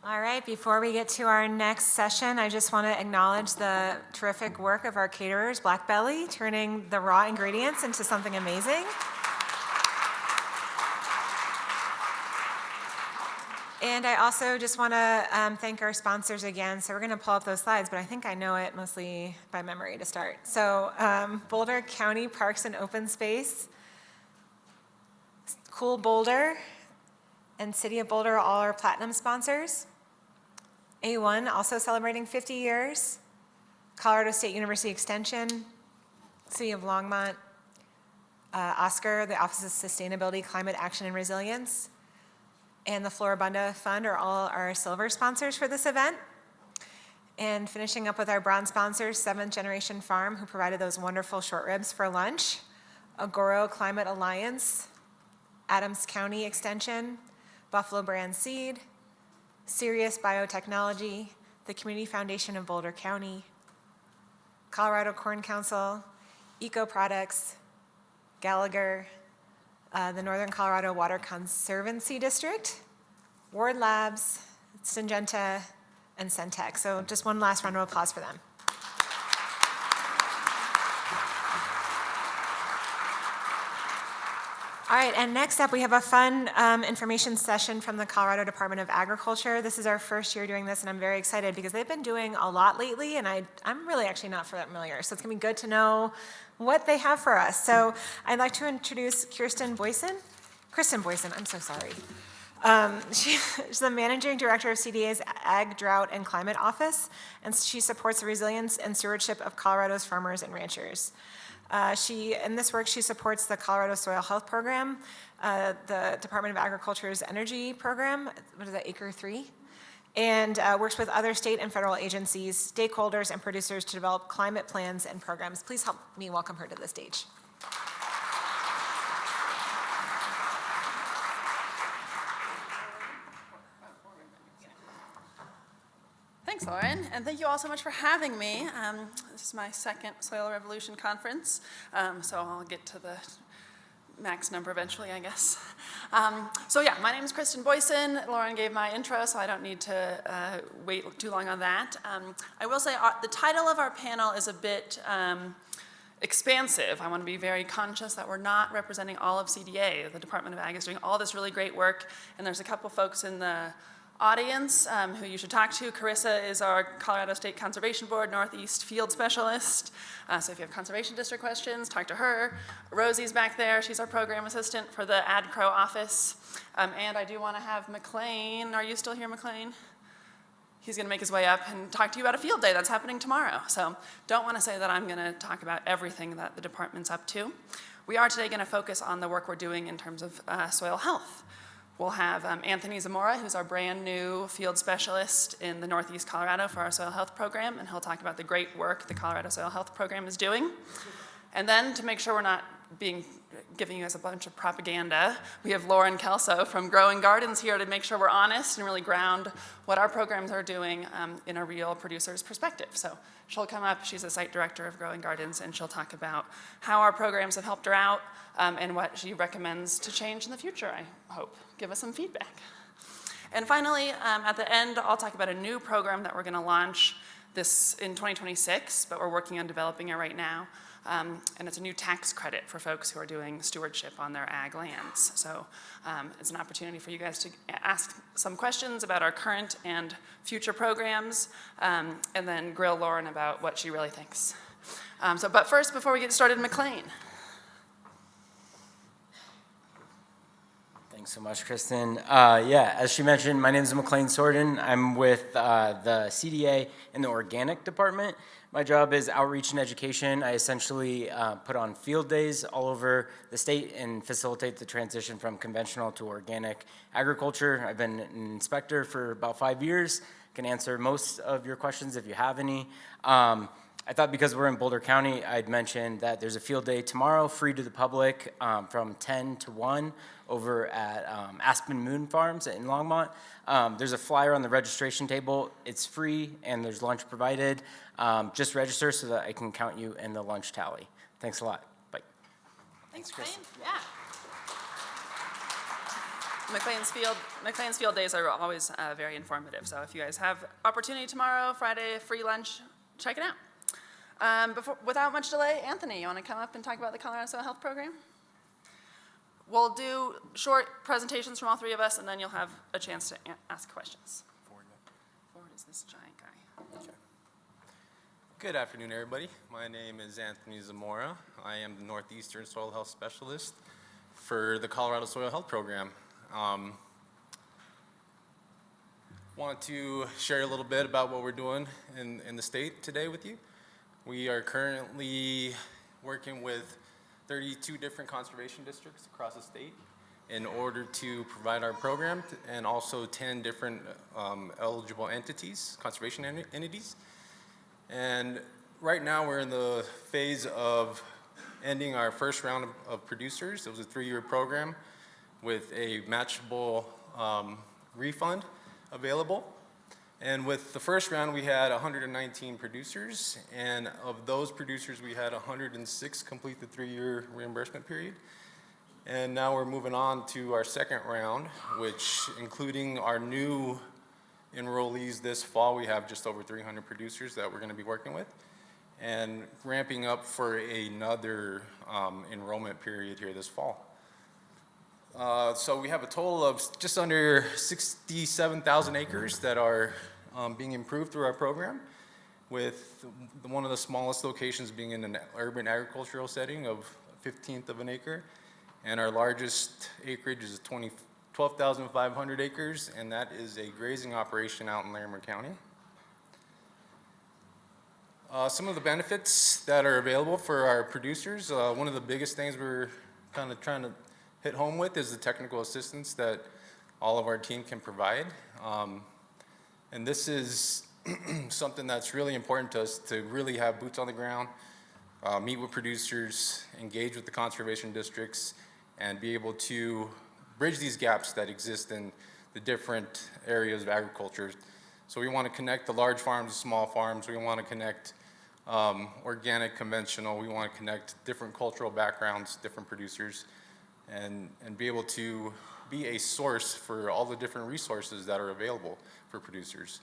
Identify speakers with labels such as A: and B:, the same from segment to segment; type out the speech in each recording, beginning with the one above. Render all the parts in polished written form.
A: All right, before we get to our next session, I just want to acknowledge the terrific work of our caterers, Black Belly, turning the raw ingredients into something amazing. And I also just want to thank our sponsors again. So we're going to pull up those slides, but I think I know it mostly by memory to start. So Boulder County Parks and Open Space, Cool Boulder, and City of Boulder are all our platinum sponsors. A1 also celebrating 50 years. Colorado State University Extension, City of Longmont, Oscar, the Office of Sustainability, Climate Action and Resilience, and the Floribunda Fund are all our silver sponsors for this event. And finishing up with our bronze sponsors, 7th Generation Farm, who provided those wonderful short ribs for lunch, Agoro Climate Alliance, Adams County Extension, Buffalo Brand Seed, Sirius Biotechnology, the Community Foundation of Boulder County, Colorado Corn Council, Eco Products, Gallagher, the Northern Colorado Water Conservancy District, Ward Labs, Syngenta, and Centec. So just one last round of applause for them. All right, and next up we have a fun information session from the Colorado Department of Agriculture. This is our first year doing this, and I'm very excited because they've been doing a lot lately, and I'm really actually not familiar. So it's gonna be good to know what they have for us. So I'd like to introduce Kristen Boyson, I'm so sorry. She's the Managing Director of CDA's Ag, Drought, and Climate Office, and she supports the resilience and stewardship of Colorado's farmers and ranchers. In this work, she supports the Colorado Soil Health Program, the Department of Agriculture's Energy Program, what is that, Acre 3? And works with other state and federal agencies, stakeholders, and producers to develop climate plans and programs. Please help me welcome her to the stage.
B: Thanks, Lauren, and thank you all so much for having me. This is my second Soil Revolution conference, so I'll get to the max number eventually, I guess. So yeah, my name is Kristen Boyson. Lauren gave my intro, so I don't need to wait too long on that. I will say the title of our panel is a bit expansive. I want to be very conscious that we're not representing all of CDA. The Department of Ag is doing all this really great work, and there's a couple folks in the audience who you should talk to. Carissa is our Colorado State Conservation Board Northeast Field Specialist. So if you have conservation district questions, talk to her. Rosie's back there. She's our program assistant for the AdCro office. And I do want to have McLean. Are you still here, McLean? He's going to make his way up and talk to you about a field day that's happening tomorrow. So don't want to say that I'm going to talk about everything that the department's up to. We are today going to focus on the work we're doing in terms of soil health. We'll have Anthony Zamora, who's our brand new field specialist in the Northeast Colorado for our soil health program, and he'll talk about the great work the Colorado Soil Health Program is doing. And then to make sure we're not giving you guys a bunch of propaganda, we have Lauren Kelso from Growing Gardens here to make sure we're honest and really ground what our programs are doing in a real producer's perspective. So she'll come up, she's a site director of Growing Gardens, and she'll talk about how our programs have helped her out and what she recommends to change in the future, I hope. Give us some feedback. And finally, at the end, I'll talk about a new program that we're gonna launch this in 2026, but we're working on developing it right now. And it's a new tax credit for folks who are doing stewardship on their ag lands. So it's an opportunity for you guys to ask some questions about our current and future programs, and then grill Lauren about what she really thinks. But first, before we get started, McLean.
C: Thanks so much, Kristen. Yeah, as she mentioned, my name is McLean Sorden. I'm with the CDA in the organic department. My job is outreach and education. I essentially put on field days all over the state and facilitate the transition from conventional to organic agriculture. I've been an inspector for about 5 years. Can answer most of your questions if you have any. I thought because we're in Boulder County, I'd mention that there's a field day tomorrow, free to the public, from 10 to 1 over at Aspen Moon Farms in Longmont. There's a flyer on the registration table. It's free and there's lunch provided. Just register so that I can count you in the lunch tally. Thanks a lot. Bye.
B: Thanks, Chris. Yeah. McLean's Field Days are always very informative. So if you guys have opportunity tomorrow, Friday, free lunch, check it out. Without much delay, Anthony, you want to come up and talk about the Colorado Soil Health Program? We'll do short presentations from all three of us, and then you'll have a chance to ask questions. Forward is this giant guy.
D: Okay. Good afternoon, everybody. My name is Anthony Zamora. I am the Northeastern Soil Health Specialist for the Colorado Soil Health Program. Want to share a little bit about what we're doing in the state today with you. We are currently working with 32 different conservation districts across the state in order to provide our program, and also 10 different eligible entities, conservation entities. And right now we're in the phase of ending our first round of producers. It was a 3-year program with a matchable refund available. And with the first round, we had 119 producers, and of those producers, we had 106 complete the 3-year reimbursement period. And now we're moving on to our second round, which, including our new enrollees this fall, we have just over 300 producers that we're going to be working with, and ramping up for another enrollment period here this fall. So we have a total of just under 67,000 acres that are being improved through our program, with one of the smallest locations being in an urban agricultural setting of 1/15 of an acre. And our largest acreage is 12,500 acres, and that is a grazing operation out in Larimer County. Some of the benefits that are available for our producers, one of the biggest things we're kind of trying to hit home with is the technical assistance that all of our team can provide. And this is something that's really important to us, to really have boots on the ground, meet with producers, engage with the conservation districts, and be able to bridge these gaps that exist in the different areas of agriculture. So we want to connect the large farms to small farms. We want to connect organic, conventional. We want to connect different cultural backgrounds, different producers, and be able to be a source for all the different resources that are available for producers.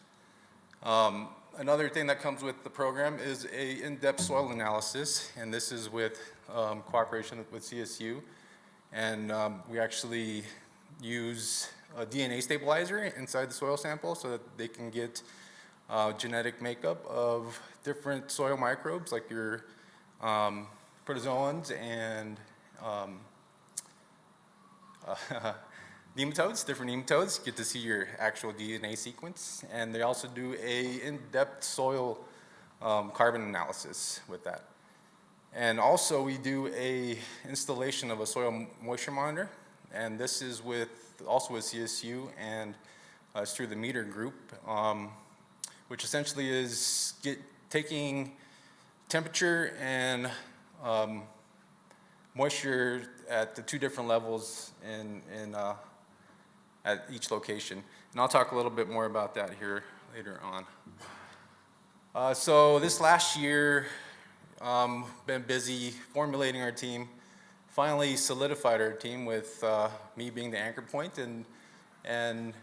D: Another thing that comes with the program is a in-depth soil analysis, and this is with cooperation with CSU. And we actually use a DNA stabilizer inside the soil sample so that they can get genetic makeup of different soil microbes, like your protozoans and nematodes, different nematodes. Get to see your actual DNA sequence. And they also do a in-depth soil carbon analysis with that. And also we do a installation of a soil moisture monitor, and this is also with CSU, and it's through the meter group, which essentially is taking temperature and moisture at the 2 different levels at each location. And I'll talk a little bit more about that here later on. So this last year, been busy formulating our team, finally solidified our team with me being the anchor point, and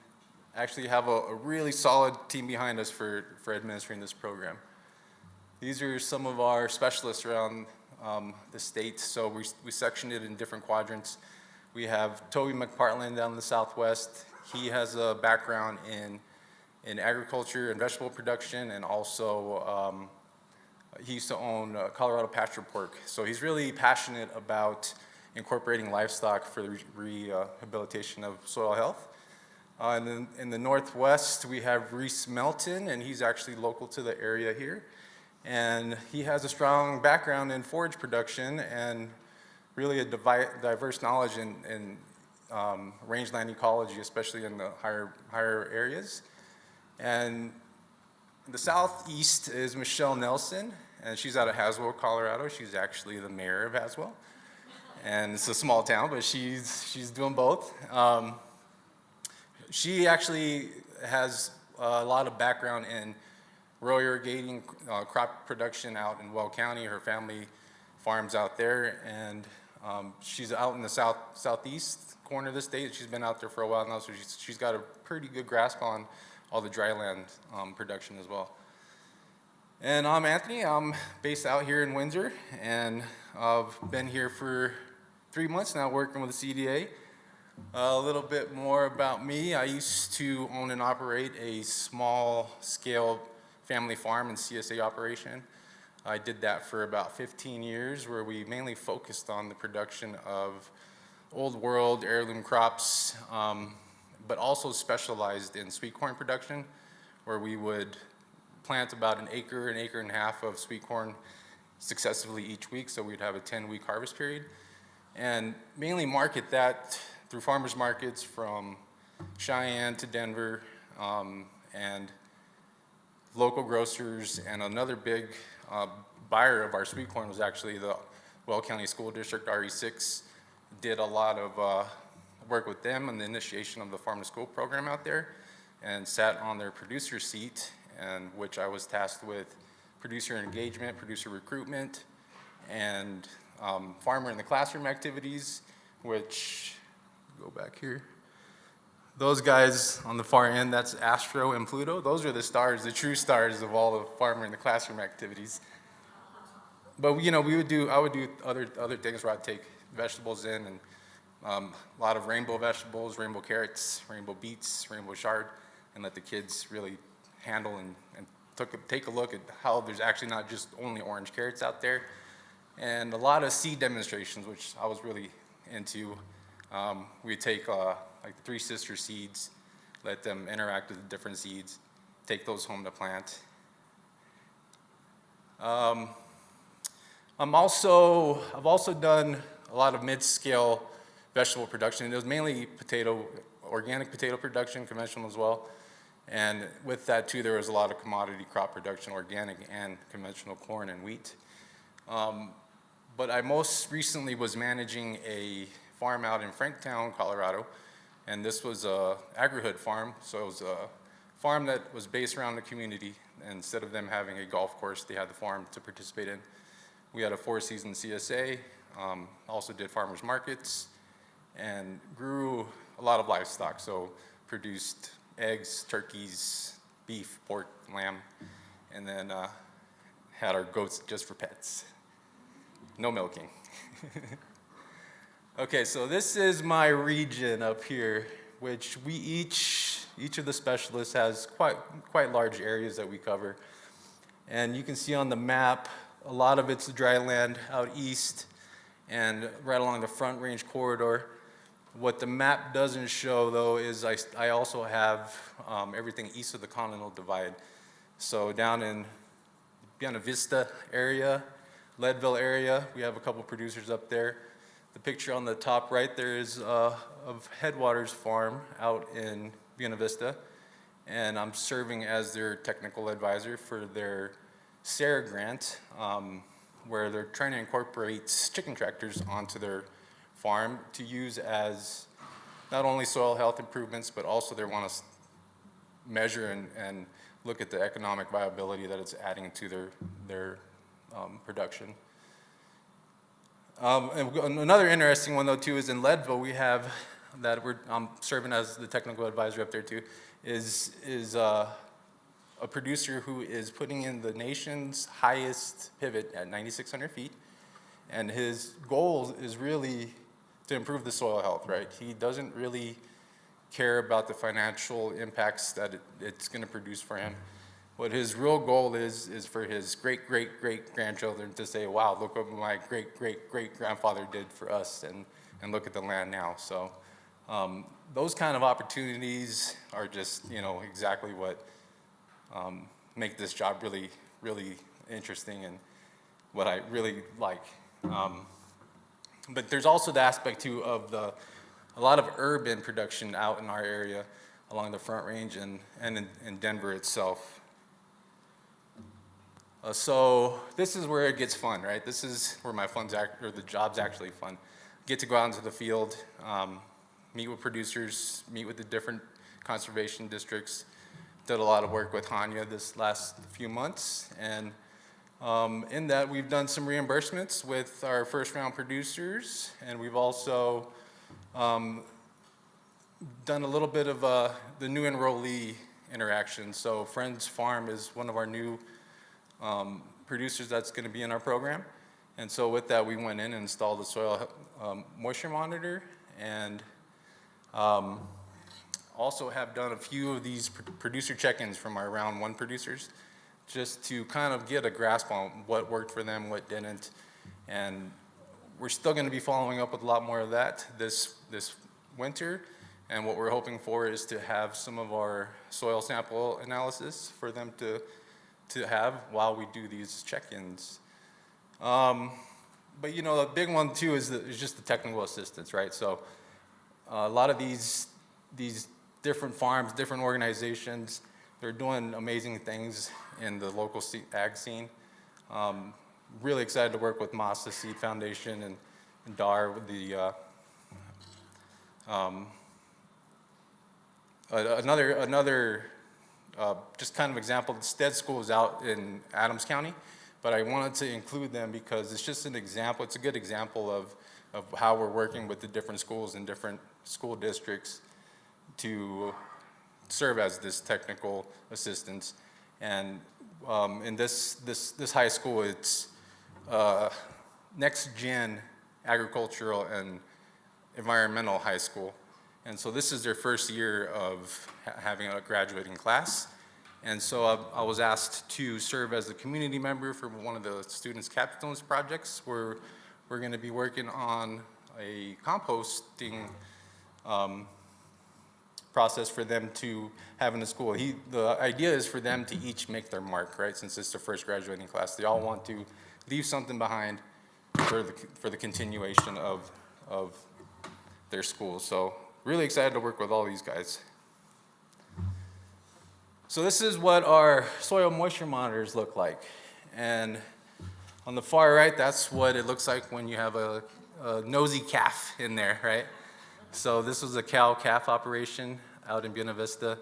D: actually have a really solid team behind us for administering this program. These are some of our specialists around the state. So we sectioned it in different quadrants. We have Toby McPartland down in the southwest. He has a background in agriculture and vegetable production, and also he used to own Colorado pasture pork. So he's really passionate about incorporating livestock for the rehabilitation of soil health. And then in the northwest, we have Reese Melton, and he's actually local to the area here. And he has a strong background in forage production and really a diverse knowledge in rangeland ecology, especially in the higher areas. And in the southeast is Michelle Nelson, and she's out of Haswell, Colorado. She's actually the mayor of Haswell. And it's a small town, but she's doing both. She actually has a lot of background in rural irrigating, crop production out in Weld County. Her family farms out there, and She's out in the southeast corner of the state. She's been out there for a while now, so she's got a pretty good grasp on all the dryland production as well. And I'm Anthony. I'm based out here in Windsor, and I've been here for 3 months now working with the CDA. A little bit more about me. I used to own and operate a small-scale family farm and CSA operation. I did that for about 15 years, where we mainly focused on the production of old world heirloom crops, but also specialized in sweet corn production, where we would plant about an acre and a half of sweet corn successively each week, so we'd have a 10-week harvest period, and mainly market that through farmers markets from Cheyenne to Denver, and local grocers. And another big buyer of our sweet corn was actually the Weld County School District, RE6. Did a lot of work with them on the initiation of the Farm to School program out there, and sat on their producer seat, and which I was tasked with producer engagement, producer recruitment, and farmer in the classroom activities, which, go back here. Those guys on the far end, that's Astro and Pluto. Those are the stars, the true stars of all the farmer in the classroom activities. But I would do other things where I'd take vegetables in, and a lot of rainbow vegetables, rainbow carrots, rainbow beets, rainbow chard, and let the kids really handle and take a look at how there's actually not just only orange carrots out there. And a lot of seed demonstrations, which I was really into. We'd take like the Three Sister seeds, let them interact with the different seeds, take those home to plant. I've also done a lot of mid-scale vegetable production. It was mainly organic potato production, conventional as well. And with that too, there was a lot of commodity crop production, organic and conventional corn and wheat. But I most recently was managing a farm out in Franktown, Colorado, and this was a agri-hood farm. So it was a farm that was based around the community. And instead of them having a golf course, they had the farm to participate in. We had a 4-season CSA, also did farmers markets, and grew a lot of livestock. So produced eggs, turkeys, beef, pork, lamb, and then had our goats just for pets. No milking. Okay, so this is my region up here, which we each of the specialists has quite large areas that we cover. And you can see on the map, a lot of it's dry land out east and right along the Front Range corridor. What the map doesn't show, though, is I also have everything east of the Continental Divide. So down in Buena Vista area, Leadville area, we have a couple producers up there. The picture on the top right there is of Headwaters Farm out in Buena Vista, and I'm serving as their technical advisor for their SARE grant, where they're trying to incorporate chicken tractors onto their farm to use as not only soil health improvements, but also they want to measure and look at the economic viability that it's adding to their production. And another interesting one, though, too, is in Leadville. We have that I'm serving as the technical advisor up there too. Is a producer who is putting in the nation's highest pivot at 9,600 feet, and his goal is really to improve the soil health. Right? He doesn't really care about the financial impacts that it's going to produce for him. What his real goal is for his great-great-great-grandchildren to say, wow, look what my great-great-great-grandfather did for us, and look at the land now. So those kind of opportunities are just, exactly what make this job really, really interesting and what I really like. But there's also the aspect, too, of a lot of urban production out in our area along the Front Range and in Denver itself. So this is where it gets fun, right? This is where the job's actually fun. Get to go out into the field, meet with producers, meet with the different conservation districts. Did a lot of work with Hanya this last few months, and In that, we've done some reimbursements with our first round producers, and we've also done a little bit of the new enrollee interaction. So Friends Farm is one of our new producers that's going to be in our program. And so with that, we went in and installed a soil moisture monitor, and also have done a few of these producer check-ins from our round one producers, just to kind of get a grasp on what worked for them, what didn't. And we're still going to be following up with a lot more of that this winter. And what we're hoping for is to have some of our soil sample analysis for them to have while we do these check-ins. But you know, the big one too is just the technical assistance, right? So a lot of these different farms, different organizations, they're doing amazing things in the local ag scene. Really excited to work with Masa Seed Foundation and DAR with the another just kind of example. The STED school is out in Adams County, but I wanted to include them because it's just an example. It's a good example of how we're working with the different schools and different school districts to serve as this technical assistance. And in this high school, it's next gen agricultural and environmental high school. And so this is their first year of having a graduating class. And so I was asked to serve as a community member for one of the students' capstone projects, where we're going to be working on a composting process for them to have in the school. The idea is for them to each make their mark, right? Since it's their first graduating class, they all want to leave something behind for the continuation of their school. So really excited to work with all these guys. So this is what our soil moisture monitors look like. And on the far right, that's what it looks like when you have a nosy calf in there, right? So this was a cow-calf operation out in Buena Vista.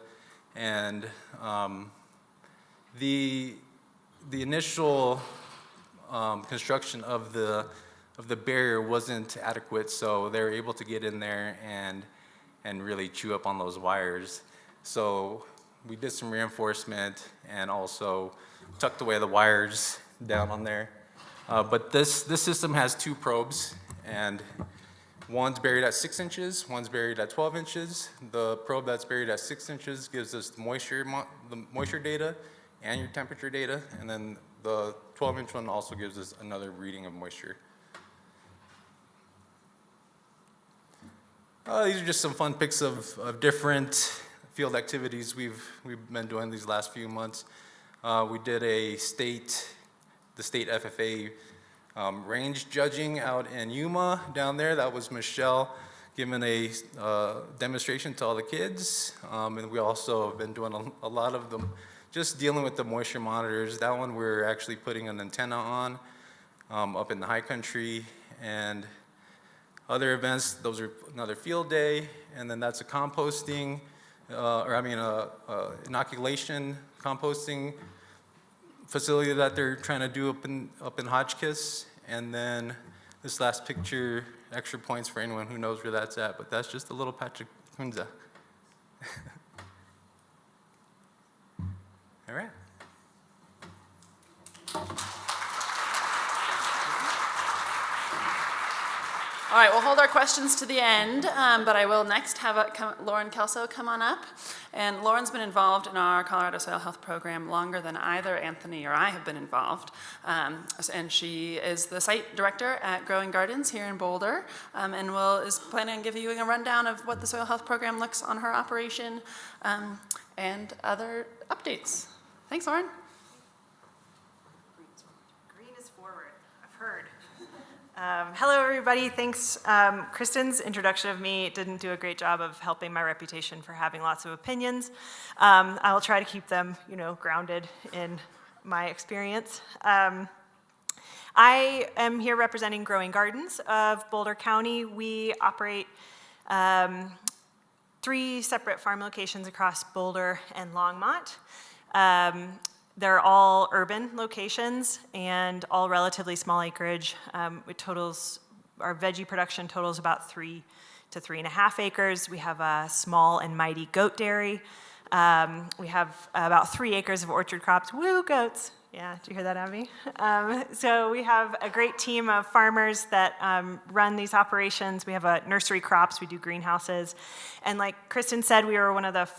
D: And the initial construction of the barrier wasn't adequate, so they were able to get in there and really chew up on those wires. So we did some reinforcement and also tucked away the wires down on there. But this system has two probes, and one's buried at 6 inches, one's buried at 12 inches. The probe that's buried at 6 inches gives us the moisture data and your temperature data, and then the 12-inch one also gives us another reading of moisture. These are just some fun pics of different field activities we've been doing these last few months. We did the state FFA range judging out in Yuma down there. That was Michelle giving a demonstration to all the kids. And we also have been doing a lot of them, just dealing with the moisture monitors. That one we're actually putting an antenna on up in the high country. And other events, those are another field day. And then that's a composting, inoculation composting facility that they're trying to do up in Hotchkiss. And then this last picture, extra points for anyone who knows where that's at, but that's just a little patch of Kunza. All right.
B: All right, we'll hold our questions to the end, but I will next have Lauren Kelso come on up. And Lauren's been involved in our Colorado Soil Health Program longer than either Anthony or I have been involved. And she is the site director at Growing Gardens here in Boulder, and is planning on giving you a rundown of what the soil health program looks on her operation and other updates. Thanks, Lauren.
E: Green is forward, I've heard. Hello, everybody. Thanks. Kristen's introduction of me didn't do a great job of helping my reputation for having lots of opinions. I will try to keep them, grounded in my experience. I am here representing Growing Gardens of Boulder County. We operate 3 separate farm locations across Boulder and Longmont. They're all urban locations and all relatively small acreage. Our veggie production totals about 3 to 3.5 acres. We have a small and mighty goat dairy. We have about 3 acres of orchard crops. Woo, goats. Yeah, did you hear that, Abby? So we have a great team of farmers that run these operations. We have a nursery crops, we do greenhouses. And like Kristen said, we were in that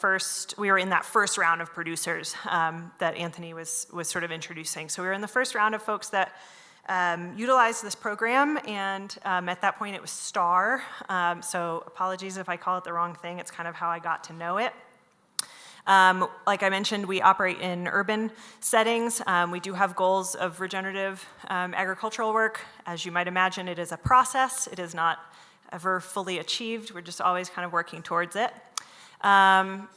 E: first round of producers that Anthony was sort of introducing. So we were in the first round of folks that utilized this program, and at that point it was STAR. So apologies if I call it the wrong thing, it's kind of how I got to know it. Like I mentioned, we operate in urban settings. We do have goals of regenerative agricultural work. As you might imagine, it is a process. It is not ever fully achieved. We're just always kind of working towards it.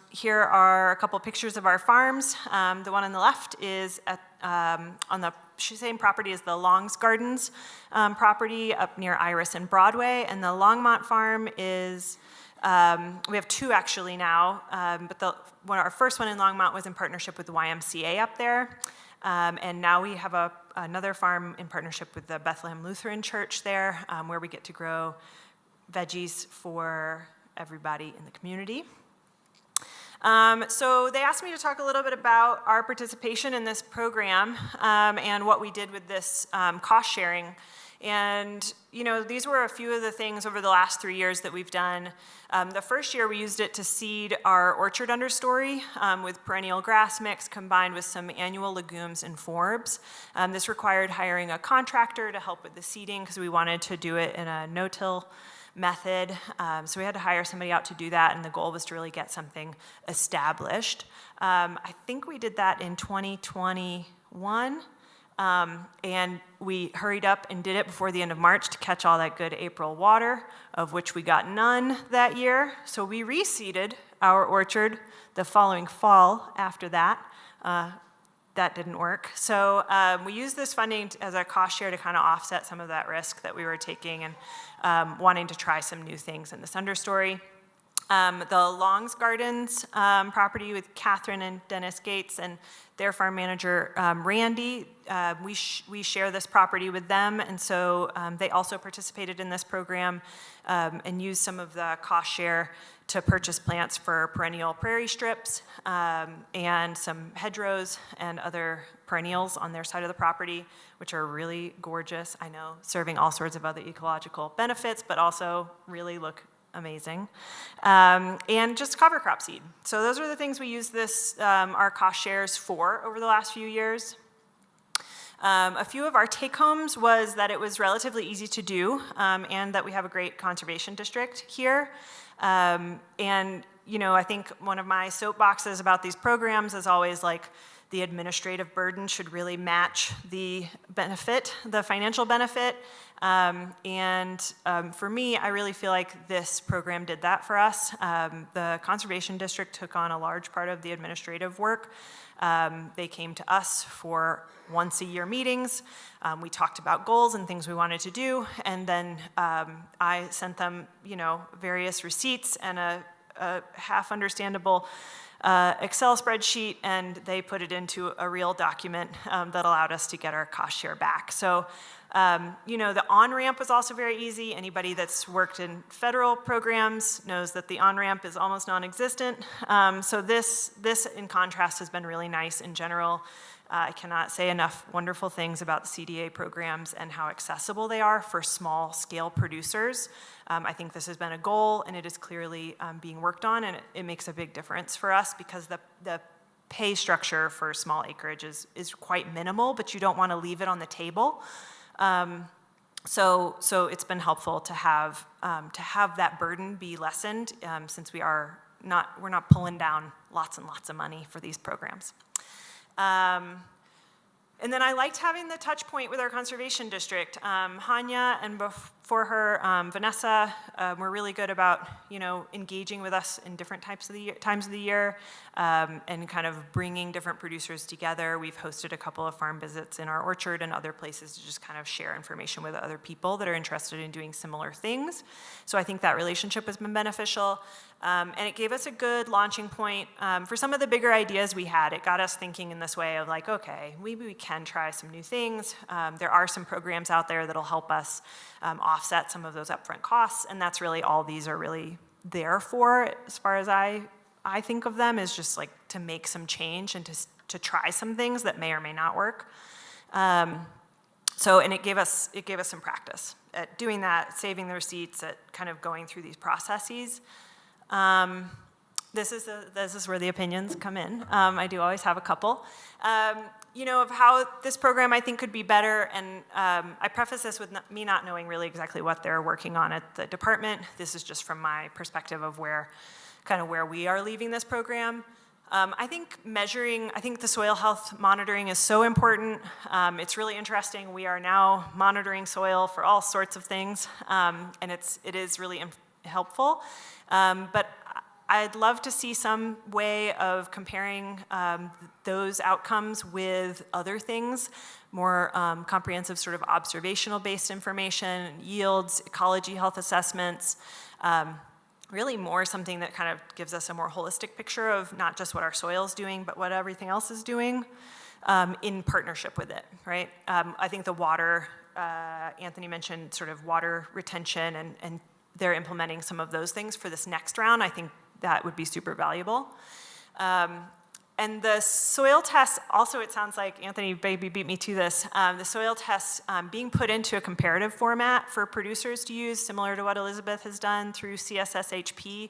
E: Here are a couple pictures of our farms. The one on the left is on the same property as the Longs Gardens property up near Iris and Broadway, and the Longmont farm is we have 2 actually now, but our first one in Longmont was in partnership with the YMCA up there, and now we have another farm in partnership with the Bethlehem Lutheran Church there, where we get to grow veggies for everybody in the community. So they asked me to talk a little bit about our participation in this program and what we did with this cost sharing. And, these were a few of the things over the last 3 years that we've done. The first year we used it to seed our orchard understory with perennial grass mix combined with some annual legumes and forbs. This required hiring a contractor to help with the seeding because we wanted to do it in a no-till method. So we had to hire somebody out to do that, and the goal was to really get something established. I think we did that in 2021. And we hurried up and did it before the end of March to catch all that good April water, of which we got none that year. So we reseeded our orchard the following fall after that. That didn't work. So we used this funding as a cost share to kind of offset some of that risk that we were taking and wanting to try some new things in this understory. The Longs Gardens property with Catherine and Dennis Gates and their farm manager, Randy, we share this property with them, and so they also participated in this program and used some of the cost share to purchase plants for perennial prairie strips and some hedgerows and other perennials on their side of the property, which are really gorgeous, I know, serving all sorts of other ecological benefits, but also really look amazing, and just cover crop seed. So those are the things we use our cost shares for over the last few years. A few of our take-homes was that it was relatively easy to do, and that we have a great conservation district here. And I think one of my soapboxes about these programs is always like the administrative burden should really match the benefit, the financial benefit. For me, I really feel like this program did that for us. The Conservation District took on a large part of the administrative work. They came to us for once-a-year meetings. We talked about goals and things we wanted to do, and then I sent them, various receipts and a half-understandable Excel spreadsheet, and they put it into a real document that allowed us to get our cost share back. So, the on-ramp was also very easy. Anybody that's worked in federal programs knows that the on-ramp is almost non-existent. So this, in contrast, has been really nice in general. I cannot say enough wonderful things about the CDA programs and how accessible they are for small-scale producers. I think this has been a goal, and it is clearly being worked on, and it makes a big difference for us because the pay structure for small acreage is quite minimal, but you don't want to leave it on the table. So it's been helpful to have that burden be lessened since we're not pulling down lots and lots of money for these programs. And then I liked having the touch point with our conservation district. Hanya and for her. Vanessa, we're really good about, engaging with us in different times of the year, and kind of bringing different producers together. We've hosted a couple of farm visits in our orchard and other places to just kind of share information with other people that are interested in doing similar things. So I think that relationship has been beneficial. And it gave us a good launching point for some of the bigger ideas we had. It got us thinking in this way of like, okay, maybe we can try some new things. There are some programs out there that'll help us offset some of those upfront costs, and that's really all these are really there for, as far as I think of them, is just like to make some change and to try some things that may or may not work. And it gave us some practice at doing that, saving the receipts, at kind of going through these processes. This is where the opinions come in. I do always have a couple. Of how this program I think could be better, and I preface this with me not knowing really exactly what they're working on at the department. This is just from my perspective of where we are leaving this program. I think the soil health monitoring is so important. It's really interesting. We are now monitoring soil for all sorts of things, and it is really helpful. But I'd love to see some way of comparing those outcomes with other things, more comprehensive sort of observational-based information, yields, ecology health assessments, really more something that kind of gives us a more holistic picture of not just what our soil is doing, but what everything else is doing in partnership with it, right? I think the water, Anthony mentioned sort of water retention, and they're implementing some of those things for this next round. I think that would be super valuable. And the soil tests, also it sounds like, Anthony maybe beat me to this, the soil tests being put into a comparative format for producers to use, similar to what Elizabeth has done through CSHP.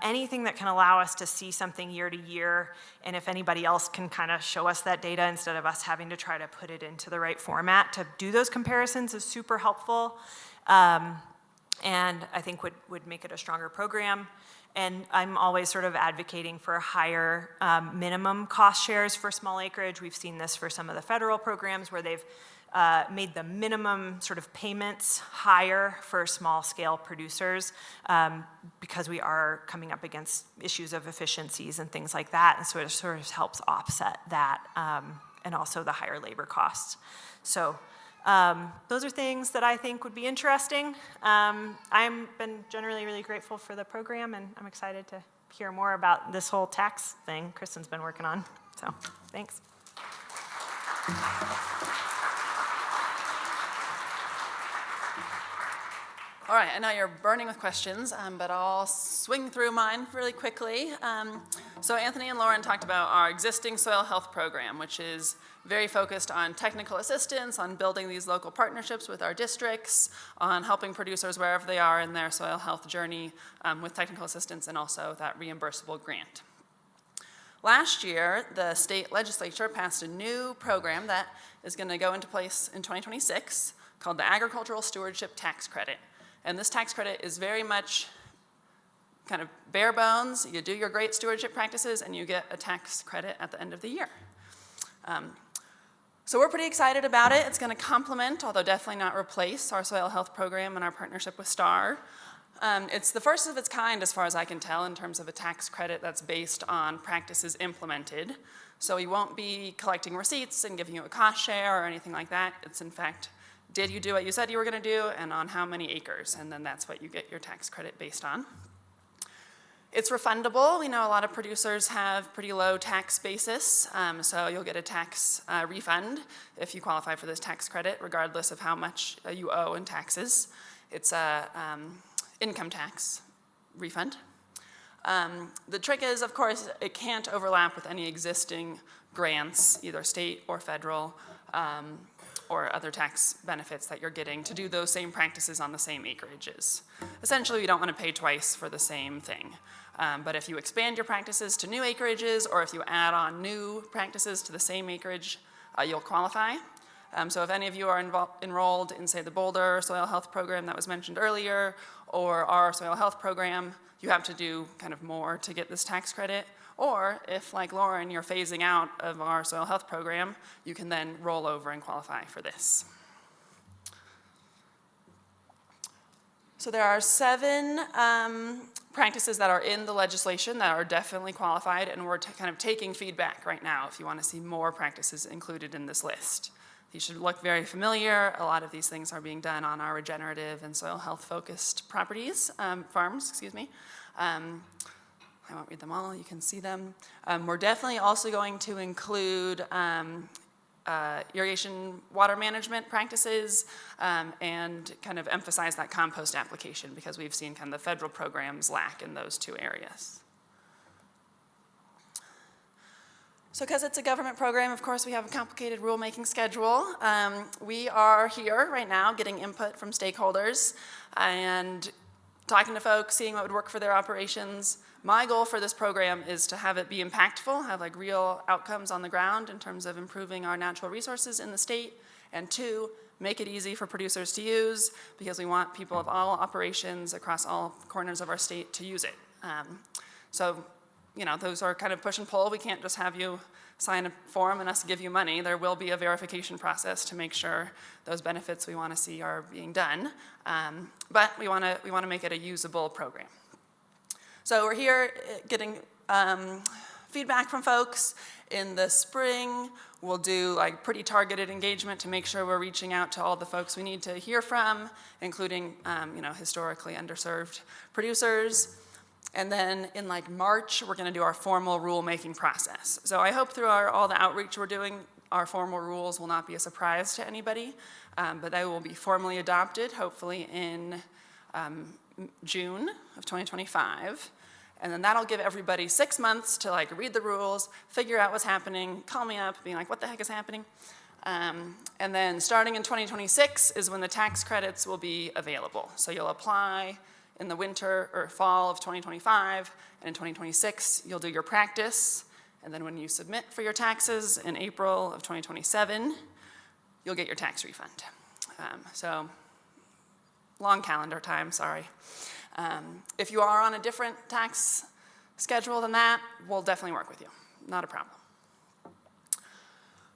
E: Anything that can allow us to see something year to year, and if anybody else can kind of show us that data instead of us having to try to put it into the right format to do those comparisons, is super helpful. And I think would make it a stronger program. And I'm always sort of advocating for higher minimum cost shares for small acreage. We've seen this for some of the federal programs where they've made the minimum sort of payments higher for small scale producers because we are coming up against issues of efficiencies and things like that. And so it sort of helps offset that and also the higher labor costs. So those are things that I think would be interesting. I've been generally really grateful for the program, and I'm excited to hear more about this whole tax thing Kristen's been working on. So, thanks.
B: All right, I know you're burning with questions, but I'll swing through mine really quickly. So Anthony and Lauren talked about our existing soil health program, which is very focused on technical assistance, on building these local partnerships with our districts, on helping producers wherever they are in their soil health journey with technical assistance, and also that reimbursable grant. Last year, the state legislature passed a new program that is going to go into place in 2026 called the Agricultural Stewardship Tax Credit. And this tax credit is very much kind of bare bones. You do your great stewardship practices and you get a tax credit at the end of the year. So we're pretty excited about it. It's going to complement, although definitely not replace, our soil health program and our partnership with STAR. It's the first of its kind, as far as I can tell, in terms of a tax credit that's based on practices implemented. So we won't be collecting receipts and giving you a cost share or anything like that. It's in fact, did you do what you said you were going to do, and on how many acres, and then that's what you get your tax credit based on. It's refundable. We know a lot of producers have pretty low tax basis, so you'll get a tax refund if you qualify for this tax credit, regardless of how much you owe in taxes. It's a income tax refund. The trick is, of course, it can't overlap with any existing grants, either state or federal, or other tax benefits that you're getting to do those same practices on the same acreages. Essentially, you don't want to pay twice for the same thing. But if you expand your practices to new acreages, or if you add on new practices to the same acreage, you'll qualify. So if any of you are enrolled in, say, the Boulder Soil Health Program that was mentioned earlier, or our soil health program, you have to do kind of more to get this tax credit. Or if, like Lauren, you're phasing out of our soil health program, you can then roll over and qualify for this. So there are 7 practices that are in the legislation that are definitely qualified, and we're kind of taking feedback right now if you want to see more practices included in this list. These should look very familiar. A lot of these things are being done on our regenerative and soil health focused properties, farms, excuse me. I won't read them all, you can see them. We're definitely also going to include irrigation water management practices and kind of emphasize that compost application because we've seen kind of the federal programs lack in those 2 areas. So because it's a government program, of course, we have a complicated rulemaking schedule. We are here right now getting input from stakeholders and talking to folks, seeing what would work for their operations. My goal for this program is to have it be impactful, have like real outcomes on the ground in terms of improving our natural resources in the state, and 2, make it easy for producers to use because we want people of all operations across all corners of our state to use it. So, you know, those are kind of push and pull. We can't just have you sign a form and us give you money. There will be a verification process to make sure those benefits we want to see are being done. But we want to make it a usable program. So we're here getting feedback from folks. In the spring, we'll do like pretty targeted engagement to make sure we're reaching out to all the folks we need to hear from, including you know, historically underserved producers. And then in like March, we're going to do our formal rulemaking process. So I hope through all the outreach we're doing, our formal rules will not be a surprise to anybody, but they will be formally adopted, hopefully in June of 2025. And then that'll give everybody 6 months to like read the rules, figure out what's happening, call me up, being like, what the heck is happening? And then starting in 2026 is when the tax credits will be available. So you'll apply in the winter or fall of 2025, and in 2026, you'll do your practice. And then when you submit for your taxes in April of 2027, you'll get your tax refund. So long calendar time, sorry. If you are on a different tax schedule than that, we'll definitely work with you. Not a problem.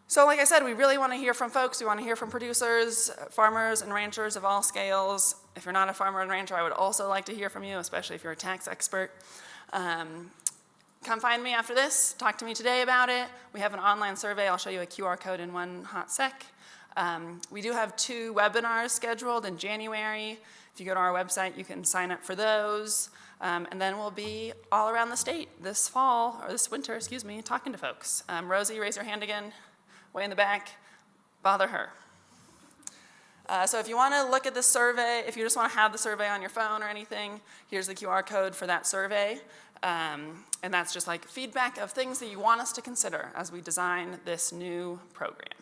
B: So like I said, we really want to hear from folks. We want to hear from producers, farmers, and ranchers of all scales. If you're not a farmer and rancher, I would also like to hear from you, especially if you're a tax expert. Come find me after this. Talk to me today about it. We have an online survey. I'll show you a QR code in one hot sec. We do have 2 webinars scheduled in January. If you go to our website, you can sign up for those. And then we'll be all around the state this fall, or this winter, excuse me, talking to folks. Rosie, raise your hand again. Way in the back, bother her. So if you want to look at the survey, if you just want to have the survey on your phone or anything, here's the QR code for that survey. And that's just like feedback of things that you want us to consider as we design this new program.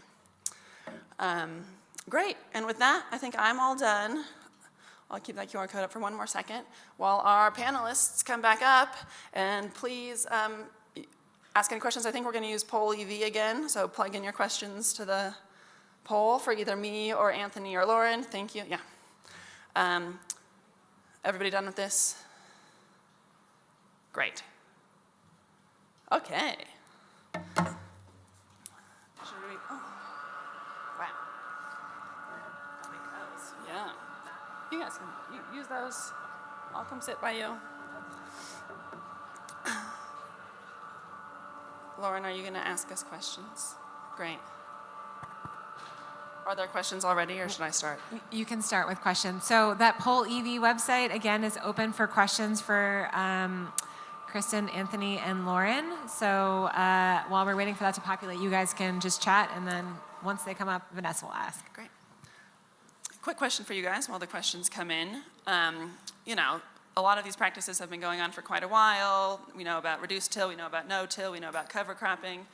B: Great, and with that, I think I'm all done. I'll keep that QR code up for one more second while our panelists come back up, and please ask any questions. I think we're going to use poll EV again, so plug in your questions to the poll for either me or Anthony or Lauren. Thank you. Yeah. Everybody done with this? Great. Okay. Should we? Oh. Wow. I'll make those. Yeah. You guys can use those. I'll come sit by you. Lauren, are you going to ask us questions? Great. Are there questions already, or should I start?
A: You can start with questions. So that Poll EV website, again, is open for questions for Kristen, Anthony, and Lauren. So while we're waiting for that to populate, you guys can just chat, and then once they come up, Vanessa will ask.
B: Great. Quick question for you guys while the questions come in. You know, a lot of these practices have been going on for quite a while. We know about reduced till, we know about no-till, we know about cover cropping.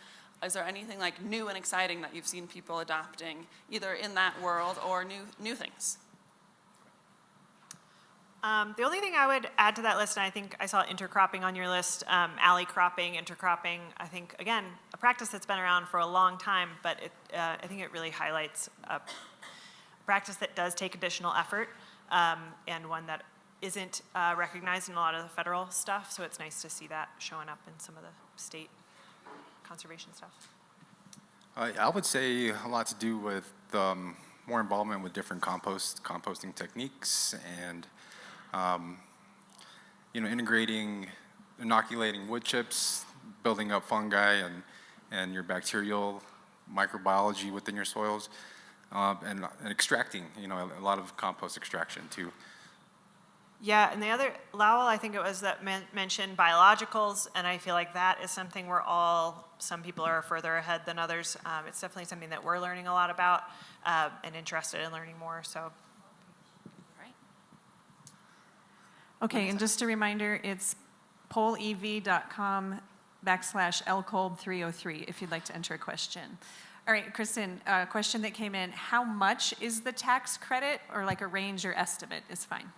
B: Is there anything like new and exciting that you've seen people adopting, either in that world or new things?
E: The only thing I would add to that list, and I think I saw intercropping on your list, alley cropping, intercropping, I think, again, a practice that's been around for a long time, but I think it really highlights a practice that does take additional effort, and one that isn't recognized in a lot of the federal stuff, so it's nice to see that showing up in some of the state conservation stuff.
F: I would say a lot to do with more involvement with different composting techniques and integrating, inoculating wood chips, building up fungi and your bacterial microbiology within your soils, and extracting, a lot of compost extraction too.
E: Yeah, and the other, Lowell, I think it was that mentioned biologicals, and I feel like that is something some people are further ahead than others. It's definitely something that we're learning a lot about and interested in learning more, so.
B: Right.
G: Okay, and just a reminder, it's pollev.com/lcolb303 if you'd like to enter a question. All right, Kristen, a question that came in, how much is the tax credit, or like a range or estimate is fine?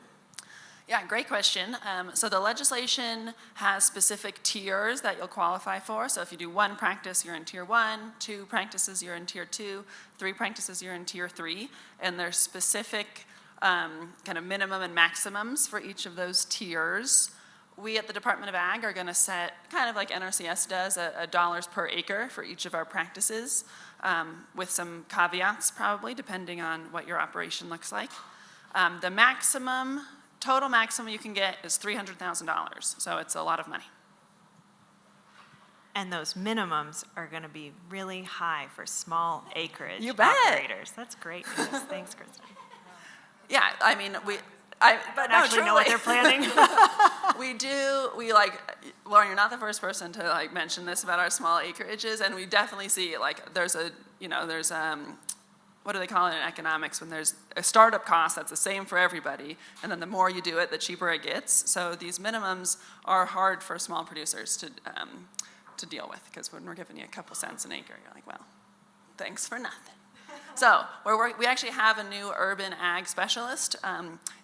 B: Yeah, great question. So the legislation has specific tiers that you'll qualify for. So if you do 1 practice, you're in tier 1, 2 practices, you're in tier 2, 3 practices, you're in tier 3, and there's specific kind of minimum and maximums for each of those tiers. We at the Department of Ag are going to set, kind of like NRCS does, a dollars per acre for each of our practices, with some caveats probably, depending on what your operation looks like. The total maximum you can get is $300,000, so it's a lot of money.
E: And those minimums are going to be really high for small acreage
B: You bet.
E: operators. That's great news. Thanks, Kristen.
B: Yeah, I mean, but no,
E: Actually know what
B: truly.
E: they're planning.
B: Lauren, you're not the first person to mention this about our small acreages, and we definitely see what do they call it in economics when there's a startup cost that's the same for everybody, and then the more you do it, the cheaper it gets. So these minimums are hard for small producers to deal with, because when we're giving you a couple cents an acre, you're like, well, thanks for nothing. So we actually have a new urban ag specialist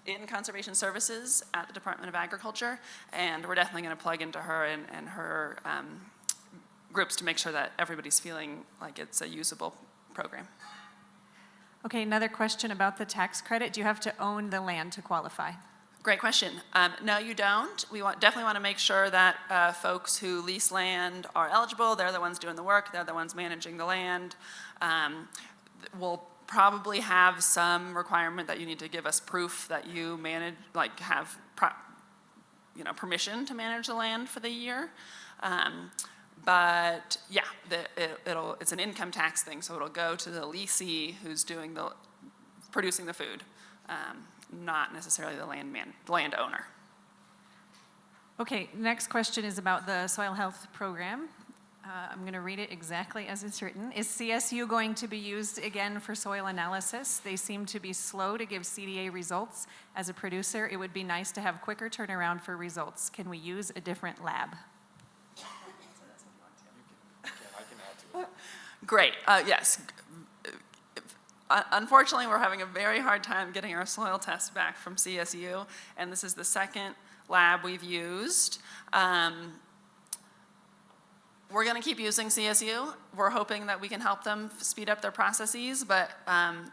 B: in conservation services at the Department of Agriculture, and we're definitely going to plug into her and her groups to make sure that everybody's feeling like it's a usable program.
G: Okay, another question about the tax credit. Do you have to own the land to qualify?
B: Great question. No, you don't. We definitely want to make sure that folks who lease land are eligible. They're the ones doing the work. They're the ones managing the land. We'll probably have some requirement that you need to give us proof that you have permission to manage the land for the year. But yeah, it's an income tax thing, so it'll go to the leasee who's producing the food, not necessarily the landowner.
G: Okay, next question is about the soil health program. I'm going to read it exactly as it's written. Is CSU going to be used again for soil analysis? They seem to be slow to give CDA results. As a producer, it would be nice to have quicker turnaround for results. Can we use a different lab?
B: Great, yes. Unfortunately, we're having a very hard time getting our soil tests back from CSU, and this is the second lab we've used. We're going to keep using CSU. We're hoping that we can help them speed up their processes, but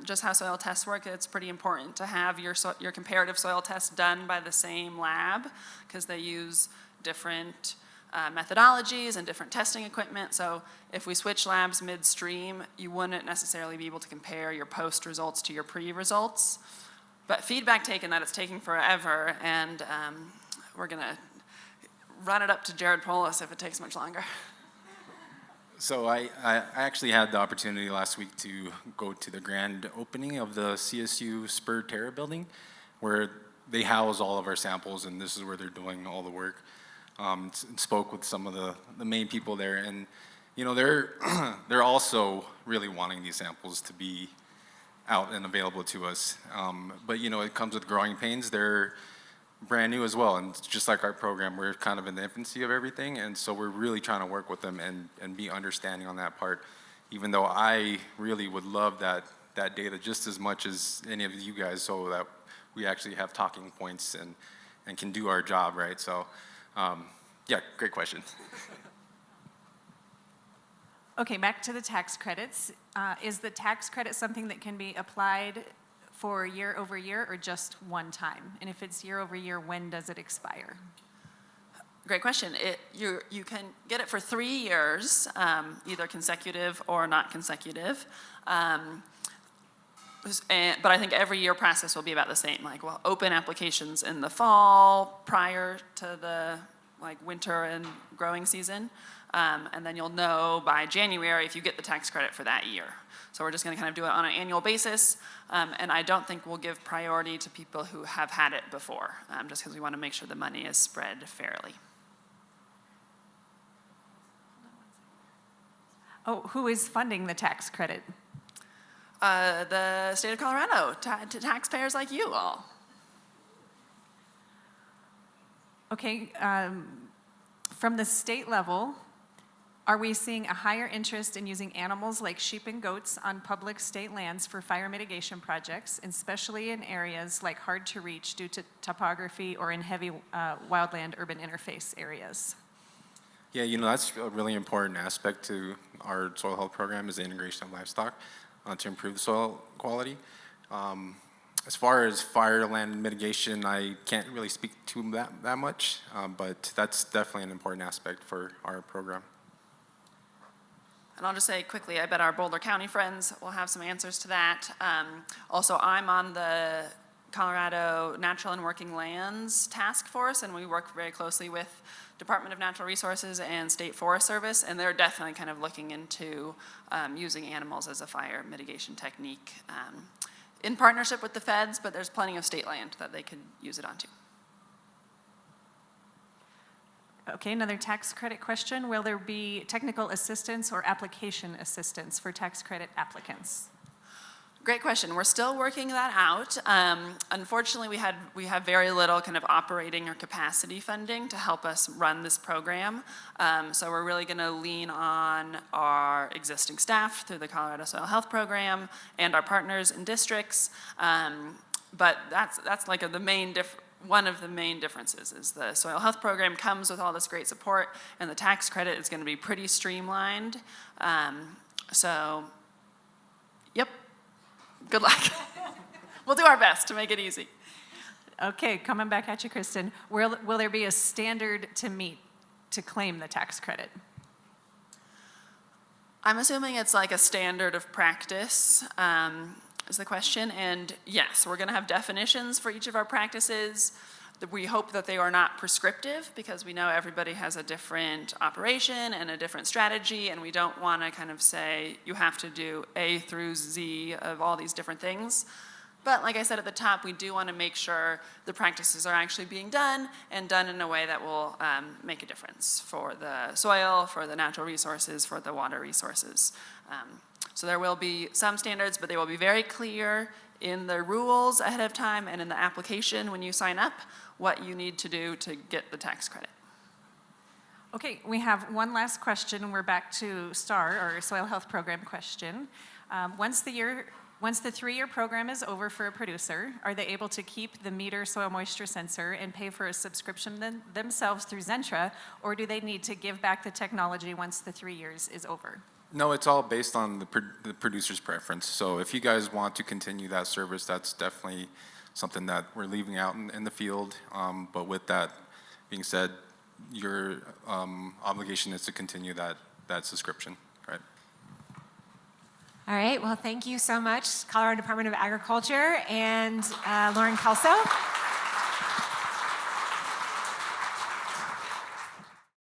B: just how soil tests work, it's pretty important to have your comparative soil tests done by the same lab, because they use different methodologies and different testing equipment. So if we switch labs midstream, you wouldn't necessarily be able to compare your post results to your pre results. But feedback taken that it's taking forever, and we're going to run it up to Jared Polis if it takes much longer.
F: So I actually had the opportunity last week to go to the grand opening of the CSU Spur Terra building, where they house all of our samples, and this is where they're doing all the work. Spoke with some of the main people there, and they're also really wanting these samples to be out and available to us. But it comes with growing pains. They're brand new as well, and just like our program, we're kind of in the infancy of everything, and so we're really trying to work with them and be understanding on that part, even though I really would love that data just as much as any of you guys, so that we actually have talking points and can do our job, right? So yeah, great question.
G: Okay, back to the tax credits. Is the tax credit something that can be applied for year over year or just one time? And if it's year over year, when does it expire?
B: Great question. You can get it for 3 years, either consecutive or not consecutive. But I think every year process will be about the same. Like, we'll open applications in the fall prior to the winter and growing season. And then you'll know by January if you get the tax credit for that year. So we're just going to kind of do it on an annual basis. And I don't think we'll give priority to people who have had it before, just because we want to make sure the money is spread fairly.
G: Oh, who is funding the tax credit?
B: The state of Colorado, to taxpayers like you all.
G: Okay, from the state level, are we seeing a higher interest in using animals like sheep and goats on public state lands for fire mitigation projects, especially in areas like hard to reach due to topography or in heavy wildland-urban interface areas?
F: Yeah, that's a really important aspect to our soil health program is the integration of livestock to improve the soil quality. As far as fire land mitigation, I can't really speak to that much, but that's definitely an important aspect for our program.
B: And I'll just say quickly, I bet our Boulder County friends will have some answers to that. Also, I'm on the Colorado Natural and Working Lands Task Force, and we work very closely with Department of Natural Resources and State Forest Service, and they're definitely kind of looking into using animals as a fire mitigation technique in partnership with the feds, but there's plenty of state land that they could use it onto.
G: Okay, another tax credit question. Will there be technical assistance or application assistance for tax credit applicants?
B: Great question. We're still working that out. Unfortunately, we have very little kind of operating or capacity funding to help us run this program. So we're really going to lean on our existing staff through the Colorado Soil Health Program and our partners in districts. But that's like one of the main differences is the soil health program comes with all this great support, and the tax credit is going to be pretty streamlined. So, yep. Good luck. We'll do our best to make it easy.
G: Okay, coming back at you, Kristen. Will there be a standard to meet to claim the tax credit?
B: I'm assuming it's like a standard of practice is the question. And yes, we're going to have definitions for each of our practices. We hope that they are not prescriptive because we know everybody has a different operation and a different strategy, and we don't want to kind of say you have to do A through Z of all these different things. But like I said at the top, we do want to make sure the practices are actually being done and done in a way that will make a difference for the soil, for the natural resources, for the water resources. So there will be some standards, but they will be very clear in the rules ahead of time and in the application when you sign up what you need to do to get the tax credit.
G: Okay, we have one last question. We're back to STAR, or Soil Health Program question. Once the 3-year program is over for a producer, are they able to keep the meter soil moisture sensor and pay for a subscription themselves through Zentra, or do they need to give back the technology once the 3 years is over?
F: No, it's all based on the producer's preference. So if you guys want to continue that service, that's definitely something that we're leaving out in the field. But with that being said, your obligation is to continue that subscription, right?
A: All right, well, thank you so much, Colorado Department of Agriculture and Lauren Kelso.